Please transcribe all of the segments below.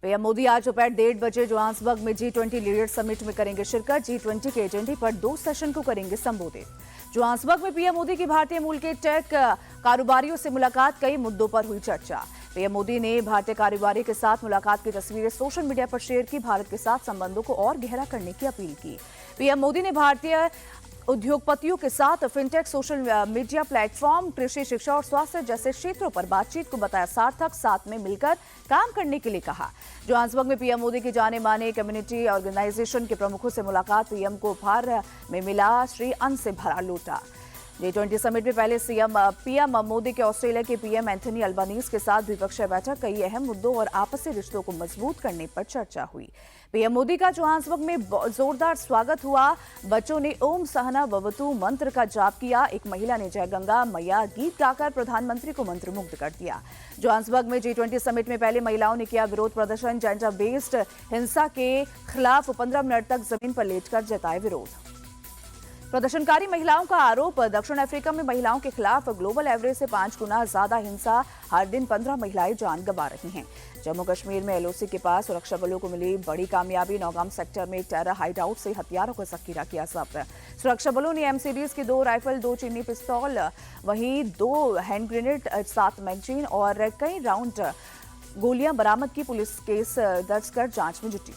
PM Modi आज दोपहर 1:30 Johannesburg में G20 लीडर्स समिट में करेंगे शिरकत। G20 के एजेंडे पर 2 सेशन को करेंगे संबोधित। जोहान्सबर्ग में पीएम मोदी की भारतीय मूल के टेक कारोबारियों से मुलाकात, कई मुद्दों पर हुई चर्चा। पीएम मोदी ने भारतीय कारोबारी के साथ मुलाकात की तस्वीरें सोशल मीडिया पर शेयर की, भारत के साथ संबंधों को और गहरा करने की अपील की। पीएम मोदी ने भारतीय उद्योगपतियों के साथ फिनटेक, सोशल मीडिया प्लेटफॉर्म, कृषि, शिक्षा और स्वास्थ्य जैसे क्षेत्रों पर बातचीत को बताया सार्थक, साथ में मिलकर काम करने के लिए कहा। जोहान्सबर्ग में पीएम मोदी की जाने माने कम्युनिटी ऑर्गेनाइजेशन के प्रमुखों से मुलाकात, पीएम को उपहार में मिला श्री अन्न से भरा लोटा। G20 समिट में पहले पीएम मोदी के ऑस्ट्रेलिया के पीएम एंथनी अल्बानीज के साथ द्विपक्षीय बैठक, कई अहम मुद्दों और आपसी रिश्तों को मजबूत करने पर चर्चा हुई। पीएम मोदी का जोहान्सबर्ग में जोरदार स्वागत हुआ। बच्चों ने ओम सहना भवतु मंत्र का जाप किया। एक महिला ने जय गंगा मैया गीत गाकर प्रधानमंत्री को मंत्रमुग्ध कर दिया। जोहान्सबर्ग में G20 समिट में पहले महिलाओं ने किया विरोध प्रदर्शन, जेंडर बेस्ड हिंसा के खिलाफ 15 मिनट तक जमीन पर लेटकर जताए विरोध। प्रदर्शनकारी महिलाओं का आरोप, दक्षिण अफ्रीका में महिलाओं के खिलाफ ग्लोबल एवरेज से 5 गुना ज्यादा हिंसा, हर दिन 15 महिलाएं जान गंवा रही हैं। जम्मू कश्मीर में LOC के पास सुरक्षा बलों को मिली बड़ी कामयाबी, नौगाम सेक्टर में टेरर हाइडआउट से हथियारों का जखीरा किया जब्त। सुरक्षा बलों ने MCDs की 2 राइफल, 2 चीनी पिस्तौल, वहीं 2 हैंड ग्रेनेड, 7 मैगजीन और कई राउंड गोलियां बरामद की। पुलिस केस दर्ज कर जांच में जुटी।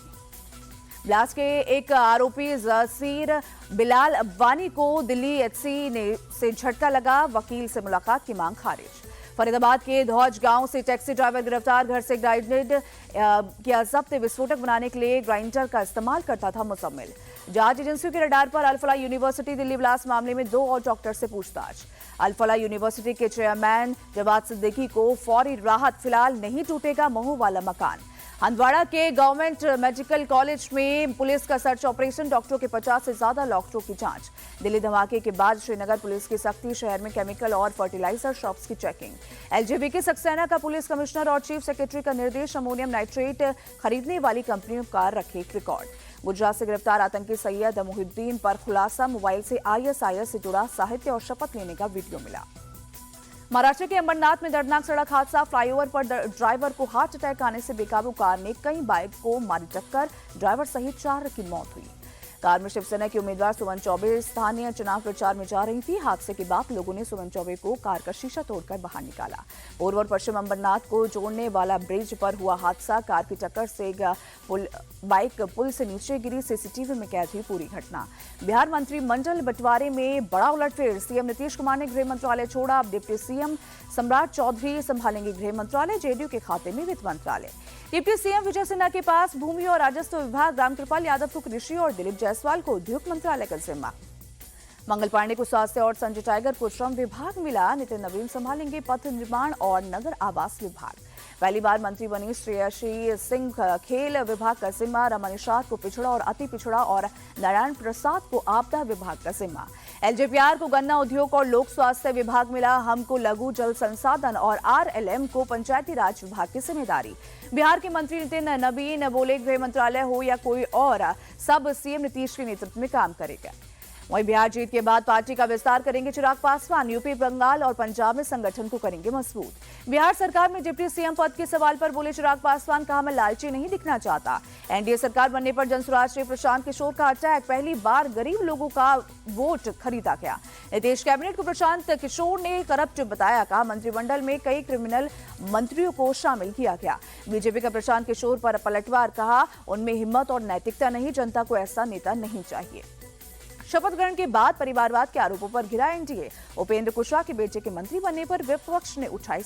ब्लास्ट के एक आरोपी जसीर बिलाल अब्बानी को दिल्ली HC से झटका लगा, वकील से मुलाकात की मांग खारिज। फरीदाबाद के धौज गांव से टैक्सी ड्राइवर गिरफ्तार, घर से ग्राइंडेड किया जब्त, विस्फोटक बनाने के लिए ग्राइंडर का इस्तेमाल करता था मुसम्मिल। जांच एजेंसियों के रडार पर अल-फलाह यूनिवर्सिटी दिल्ली ब्लास्ट मामले में 2 और डॉक्टर से पूछताछ। अल-फलाह यूनिवर्सिटी के चेयरमैन जवाद सिद्दीकी को फौरी राहत, फिलहाल नहीं टूटेगा महू वाला मकान। हंदवाड़ा के गवर्नमेंट मेडिकल कॉलेज में पुलिस का सर्च ऑपरेशन, डॉक्टरों के 50 से ज्यादा डॉक्टरों की जांच। दिल्ली धमाके के बाद श्रीनगर पुलिस की सख्ती, शहर में केमिकल और फर्टिलाइजर शॉप्स की चेकिंग। LJB सक्सेना का पुलिस कमिश्नर और चीफ सेक्रेटरी का निर्देश, अमोनियम नाइट्रेट खरीदने वाली कंपनियों का रखे रिकॉर्ड। गुजरात से गिरफ्तार आतंकी सैयद मुहिद्दीन पर खुलासा, मोबाइल से ISIS से जुड़ा साहित्य और शपथ लेने का वीडियो मिला। महाराष्ट्र के अंबरनाथ में दर्दनाक सड़क हादसा, फ्लाईओवर पर ड्राइवर को हार्ट अटैक आने से बेकाबू कार ने कई बाइक को मारी टक्कर, ड्राइवर सहित 4 की मौत हुई। कार में शिवसेना की उम्मीदवार सुमन चौबे स्थानीय चुनाव प्रचार में जा रही थी। हादसे के बाद लोगों ने सुमन चौबे को कार का शीशा तोड़कर बाहर निकाला। पूर्व और पश्चिम अंबरनाथ को जोड़ने वाला ब्रिज पर हुआ हादसा, कार की टक्कर से बाइक पुल से नीचे गिरी, CCTV में कैद हुई पूरी घटना। बिहार मंत्रिमंडल बंटवारे में बड़ा उलटफेर, सीएम नीतीश कुमार ने गृह मंत्रालय छोड़ा, अब डिप्टी सीएम सम्राट चौधरी संभालेंगे गृह मंत्रालय, JDU के खाते में वित्त मंत्रालय। डिप्टी सीएम विजय सिन्हा के पास भूमि और राजस्व विभाग, रामकृपाल यादव को कृषि और दिलीप जायसवाल को उद्योग मंत्रालय का जिम्मा। मंगल पांडे को स्वास्थ्य और संजय टाइगर को श्रम विभाग मिला, नितिन नवीन संभालेंगे पथ निर्माण और नगर आवास विभाग। पहली बार मंत्री बनी श्रेयसी सिंह खेल विभाग का जिम्मा, रमन निषाद को पिछड़ा और अति पिछड़ा और नारायण प्रसाद को आपदा विभाग का जिम्मा। LJPR को गन्ना उद्योग और लोक स्वास्थ्य विभाग मिला, हमको लघु जल संसाधन और RLM को पंचायती राज विभाग की जिम्मेदारी। बिहार के मंत्री नितिन नवीन बोले, गृह मंत्रालय हो या कोई और, सब सीएम नीतीश के नेतृत्व में काम करेगा। वहीं बिहार जीत के बाद पार्टी का विस्तार करेंगे चिराग पासवान, यूपी, बंगाल और पंजाब में संगठन को करेंगे मजबूत। बिहार सरकार में डिप्टी सीएम पद के सवाल पर बोले चिराग पासवान, कहा मैं लालची नहीं दिखना चाहता। NDA सरकार बनने पर जनसुराज श्री प्रशांत किशोर का अटैक, पहली बार गरीब लोगों का वोट खरीदा गया। नीतीश कैबिनेट को प्रशांत किशोर ने करप्ट बताया, कहा मंत्रिमंडल में कई क्रिमिनल मंत्रियों को शामिल किया गया। बीजेपी का प्रशांत किशोर पर पलटवार, कहा उनमें हिम्मत और नैतिकता नहीं, जनता को ऐसा नेता नहीं चाहिए। शपथ ग्रहण के बाद परिवारवाद के आरोपों पर घिरा NDA, उपेंद्र कुशवाहा के बेटे के मंत्री बनने पर विपक्ष ने उठाए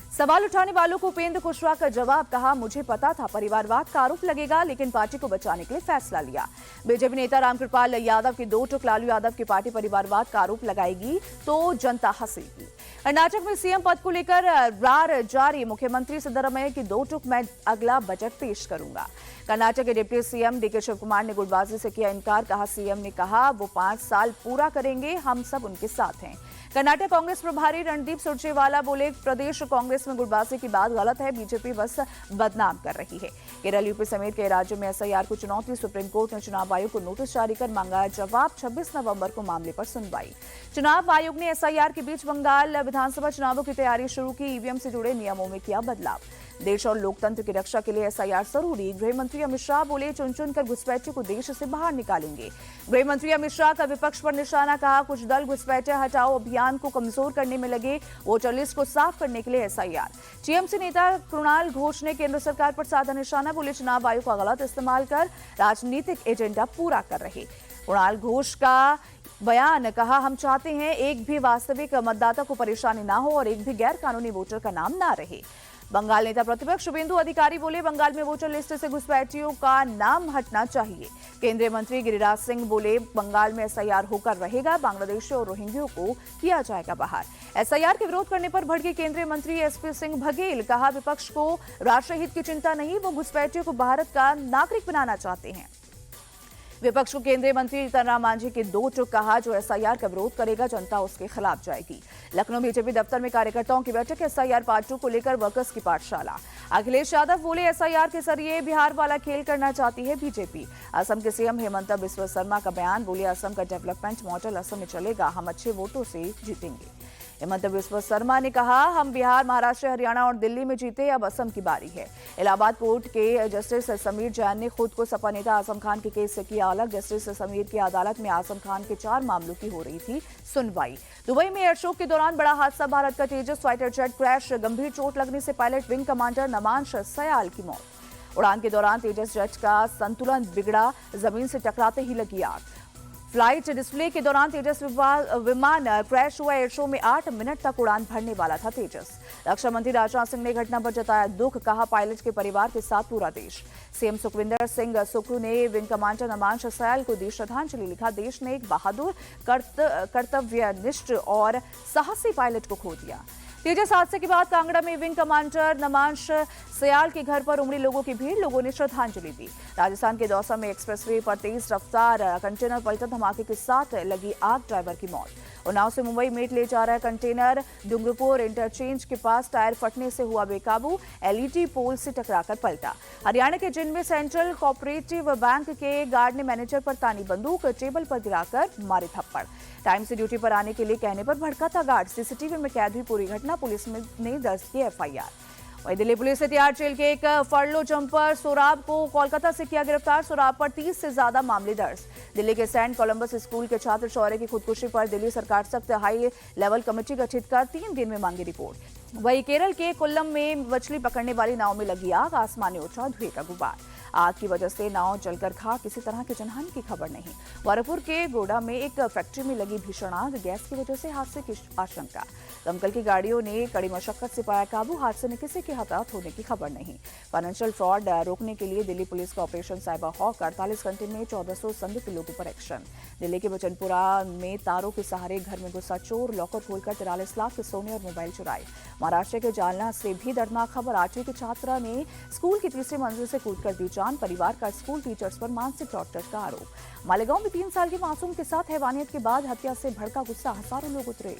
सवाल उठाने वालों को उपेंद्र कुशवाहा का जवाब, कहा मुझे पता था परिवारवाद का आरोप लगेगा, लेकिन पार्टी को बचाने के लिए फैसला लिया। बीजेपी नेता रामकृपाल यादव की 2 टुक लालू यादव की पार्टी परिवारवाद का आरोप लगाएगी तो जनता हंसेगी। कर्नाटक में सीएम पद को लेकर रार जारी, मुख्यमंत्री सिद्धरामैया की 2 टुक मैं अगला बजट पेश करूंगा। कर्नाटक के deputy CM DK Shivakumar ने गुटबाजी से किया इनकार, कहा सीएम ने कहा वो 5 साल पूरा करेंगे, हम सब उनके साथ हैं। कर्नाटक कांग्रेस प्रभारी रणदीप सुरजेवाला बोले, प्रदेश कांग्रेस में गुटबाजी की बात गलत है, बीजेपी बस बदनाम कर रही है। केरल, यूपी समेत कई राज्यों में SIR को चुनौती, सुप्रीम कोर्ट ने चुनाव आयोग को नोटिस जारी कर मांगा जवाब, 26 नवंबर को मामले पर सुनवाई। चुनाव आयोग ने SIR के बीच बंगाल विधानसभा चुनावों की तैयारी शुरू की, EVM से जुड़े नियमों में किया बदलाव। देश और लोकतंत्र की रक्षा के लिए एसआईआर जरूरी। गृह मंत्री अमित शाह बोले, चुन चुन कर घुसपैठियों को देश से बाहर निकालेंगे। गृह मंत्री अमित शाह का विपक्ष पर निशाना, कहा कुछ दल घुसपैठे हटाओ अभियान को कमजोर करने में लगे, वोटर लिस्ट को साफ करने के लिए एसआईआर। टीएमसी नेता कुणाल घोष ने केंद्र सरकार पर साधा निशाना, बोले चुनाव आयोग का गलत इस्तेमाल कर राजनीतिक एजेंडा पूरा कर रहे। कुणाल घोष का बयान, कहा हम चाहते हैं एक भी वास्तविक मतदाता को परेशानी ना हो और एक भी गैर कानूनी वोटर का नाम ना रहे। बंगाल नेता प्रतिपक्ष शुभेंदु अधिकारी बोले, बंगाल में वोटर लिस्ट से घुसपैठियों का नाम हटना चाहिए। केंद्रीय मंत्री गिरिराज सिंह बोले, बंगाल में एसआईआर होकर रहेगा, बांग्लादेशी और रोहिंग्यों को किया जाएगा बाहर। एसआईआर के विरोध करने पर भड़के केंद्रीय मंत्री एसपी सिंह बघेल, कहा विपक्ष को राष्ट्रहित की चिंता नहीं, वो घुसपैठियों को भारत का नागरिक बनाना चाहते हैं। विपक्ष को केंद्रीय मंत्री जीतनराम मांझी के दो टूक, कहा जो एसआईआर का विरोध करेगा जनता उसके खिलाफ जाएगी। लखनऊ बीजेपी दफ्तर में कार्यकर्ताओं की बैठक, एसआईआर पार्ट 2 को लेकर वर्कर्स की पाठशाला। अखिलेश यादव बोले, एसआईआर के जरिए बिहार वाला खेल करना चाहती है बीजेपी। असम के सीएम हेमंत बिस्वा शर्मा का बयान, बोले असम का डेवलपमेंट मॉडल असम में चलेगा, हम अच्छे वोटों से जीतेंगे। हेमंत बिस्वा शर्मा ने कहा, हम बिहार, महाराष्ट्र, हरियाणा और दिल्ली में जीते, अब असम की बारी है। इलाहाबाद कोर्ट के जस्टिस समीर जैन ने खुद को सपा नेता आजम खान के केस से किया अलग। जस्टिस समीर की अदालत में आजम खान के 4 मामलों की हो रही थी सुनवाई। दुबई में एयर शो के दौरान बड़ा हादसा, भारत का तेजस फाइटर जेट क्रैश, गंभीर चोट लगने से pilot wing commander Namansh Sayal की मौत। उड़ान के दौरान तेजस जेट का संतुलन बिगड़ा, जमीन से टकराते ही लगी आग। फ्लाइट डिस्प्ले के दौरान तेजस विमान क्रैश हुआ। एयर शो में 8 मिनट तक उड़ान भरने वाला था तेजस। रक्षा मंत्री राजनाथ सिंह ने घटना पर जताया दुख, कहा पायलट के परिवार के साथ पूरा देश। सीएम सुखविंदर सिंह सुक्खू ने विंग कमांडर नमांश सयाल को दी श्रद्धांजलि, लिखा देश ने एक बहादुर, कर्तव्यनिष्ठ और साहसी पायलट को खो दिया। तेजस हादसे के बाद कांगड़ा में विंग कमांडर नमांश सयाल के घर पर उमड़ी लोगों की भीड़, लोगों ने श्रद्धांजलि दी। राजस्थान के दौसा में एक्सप्रेसवे पर तेज रफ्तार कंटेनर पलटा, धमाके के साथ लगी आग, ड्राइवर की मौत। उन्नाव से मुंबई मेट ले जा रहा कंटेनर डुंगरपुर इंटरचेंज के पास टायर फटने से हुआ बेकाबू, एलईडी पोल से टकराकर पलटा। हरियाणा के जिन में सेंट्रल कोऑपरेटिव बैंक के गार्ड ने मैनेजर पर तानी बंदूक, टेबल पर गिराकर मारे थप्पड़। टाइम से ड्यूटी पर आने के लिए कहने पर भड़का था गार्ड, सीसीटीवी में कैद हुई पूरी घटना, पुलिस ने दर्ज की एफआईआर। वहीं दिल्ली पुलिस ने तिहाड़ जेल के एक फरलो जंपर सोराब को कोलकाता से किया गिरफ्तार। सोराब पर 30 से ज्यादा मामले दर्ज। दिल्ली के सेंट कोलंबस स्कूल के छात्र शौर्य की खुदकुशी पर दिल्ली सरकार सख्त हाई लेवल कमेटी गठित कर 3 दिन में मांगी रिपोर्ट। वहीं केरल के कोल्लम में मछली पकड़ने वाली नाव में लगी आग, आसमान में उठा धुएं का गुबार। आग की वजह से नाव जलकर खाक, किसी तरह की जनहानि की खबर नहीं। वारापुर के गोडा में एक फैक्ट्री में लगी भीषण आग, गैस की वजह से हादसे की आशंका। दमकल की गाड़ियों ने कड़ी मशक्कत से पाया काबू, हादसे में किसी के हताहत होने की खबर नहीं। फाइनेंशियल फ्रॉड रोकने के लिए दिल्ली पुलिस का ऑपरेशन साइबर हॉक, 48 घंटे में 1400 संदिग्ध लोगों पर एक्शन। दिल्ली के बचनपुरा में तारों के सहारे घर में घुसा चोर, लॉकर खोलकर 43 लाख के सोने और मोबाइल चुराए। महाराष्ट्र के जालना से भी दर्दनाक खबर, 8वीं की छात्रा ने स्कूल की 3री मंजिल से कूदकर दी जान, परिवार का स्कूल टीचर्स पर मानसिक टॉर्चर का आरोप। मालेगांव में 3 साल के मासूम के साथ हैवानियत के बाद हत्या से भड़का गुस्सा, हजारों लोग उतरे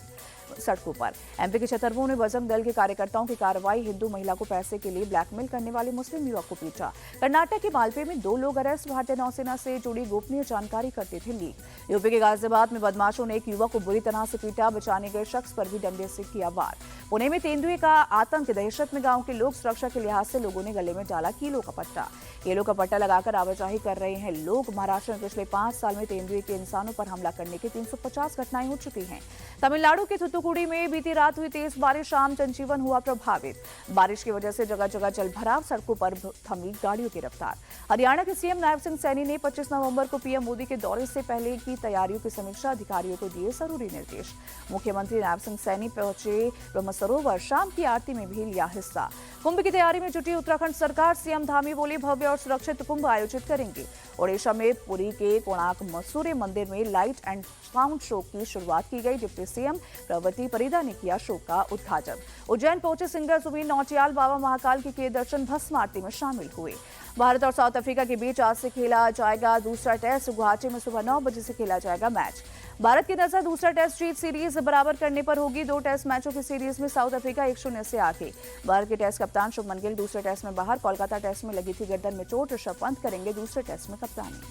सड़कों पर। एमपी के छतरपुर में बजरंग दल के कार्यकर्ताओं की कार्रवाई, हिंदू महिला को पैसे के लिए ब्लैकमेल करने वाले मुस्लिम युवक को पीटा। कर्नाटक के मालपे में 2 लोग अरेस्ट, भारतीय नौसेना से जुड़ी गोपनीय जानकारी करते थे लीक। यूपी के गाजियाबाद में बदमाशों ने एक युवक को बुरी तरह से पीटा, बचाने गए शख्स पर भी डंडे से किया वार। पुणे में तेंदुए का आतंक, दहशत में गांव के लोग, सुरक्षा के लिहाज से लोगों ने गले में डाला कीलो का पट्टा। केलों का पट्टा लगाकर आवाजाही कर रहे हैं लोग। महाराष्ट्र में पिछले 5 साल में तेंदुए के इंसानों पर हमला करने की 350 घटनाएं हो चुकी हैं। तमिलनाडु के थुथुकुडी में बीती रात हुई तेज बारिश, शाम जनजीवन हुआ प्रभावित। बारिश की वजह से जगह जगह जलभराव, सड़कों पर थमी गाड़ियों की रफ्तार। हरियाणा के सीएम नायब सिंह सैनी ने 25 नवंबर को पीएम मोदी के दौरे से पहले की तैयारियों की समीक्षा, अधिकारियों को दिए जरूरी निर्देश। मुख्यमंत्री नायब सिंह सैनी पहुंचे ब्रह्म सरोवर, शाम की आरती में भी लिया हिस्सा। कुंभ की तैयारी में जुटी उत्तराखंड सरकार, सीएम धामी बोले भव्य और सुरक्षित कुंभ आयोजित करेंगे। ओडिशा में पुरी के कोणार्क मसूरे मंदिर में लाइट एंड साउंड शो की शुरुआत की गई। डिप्टी सीएम प्रवती परिदा ने किया शो का उद्घाटन। उज्जैन पहुंचे सिंगर जुबीन नौटियाल, बाबा महाकाल के किए दर्शन, भस्म आरती में शामिल हुए। भारत और साउथ अफ्रीका के बीच आज से खेला जाएगा दूसरा टेस्ट, गुवाहाटी में सुबह 9 बजे से खेला जाएगा मैच। भारत की नजर दूसरा टेस्ट जीत सीरीज बराबर करने पर होगी। 2 टेस्ट मैचों की सीरीज में साउथ अफ्रीका 1-0 से आगे। भारत के टेस्ट कप्तान शुभमन गिल दूसरे टेस्ट में बाहर, कोलकाता टेस्ट में लगी थी गर्दन में चोट, ऋषभ पंत करेंगे दूसरे टेस्ट में कप्तानी।